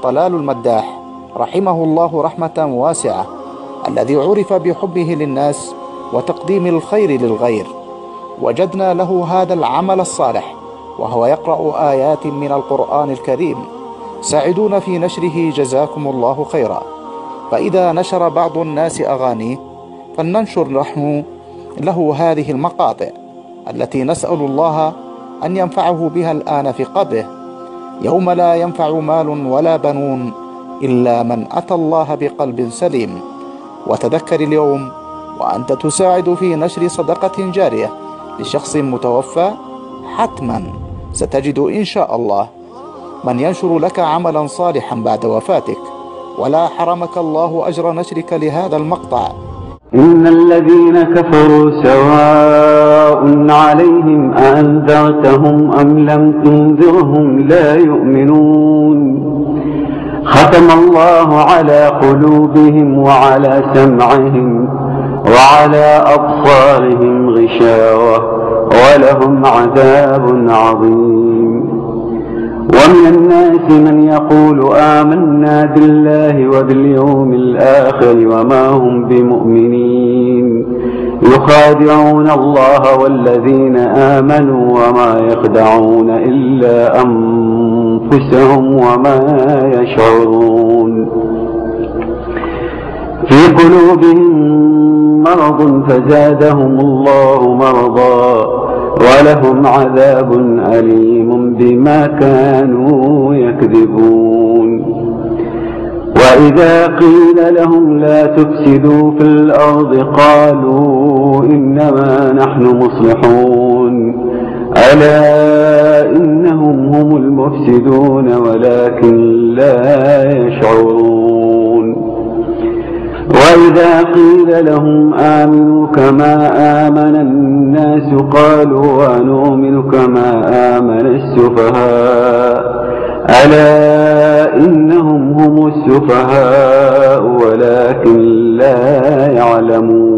طلال المداح رحمه الله رحمة واسعة، الذي عرف بحبه للناس وتقديم الخير للغير، وجدنا له هذا العمل الصالح وهو يقرأ آيات من القرآن الكريم. ساعدونا في نشره جزاكم الله خيرا. فإذا نشر بعض الناس أغانيه فلننشر له هذه المقاطع التي نسأل الله أن ينفعه بها الآن في قبره، يوم لا ينفع مال ولا بنون إلا من أتى الله بقلب سليم. وتذكر اليوم وأنت تساعد في نشر صدقة جارية لشخص متوفى، حتما ستجد إن شاء الله من ينشر لك عملا صالحا بعد وفاتك، ولا حرمك الله أجر نشرك لهذا المقطع. إن الذين كفروا سواء عليهم أأنذرتهم أم لم تنذرهم لا يؤمنون. ختم الله على قلوبهم وعلى سمعهم وعلى أبصارهم غشاوة ولهم عذاب عظيم. ومن الناس من يقول آمنا بالله وباليوم الآخر وما هم بمؤمنين، يخادعون الله والذين آمنوا وما يخدعون إلا أنفسهم وما يشعرون. في قلوبهم مرض فزادهم الله مرضا ولهم عذاب أليم بما كانوا يكذبون. وإذا قيل لهم لا تفسدوا في الأرض قالوا إنما نحن مصلحون. ألا إنهم هم المفسدون ولكن لا يشعرون. وإذا قيل لهم آمنوا كما آمن الناس قالوا ونؤمن كما آمن السفهاء. ألا إنهم هم السفهاء ولكن لا يعلمون.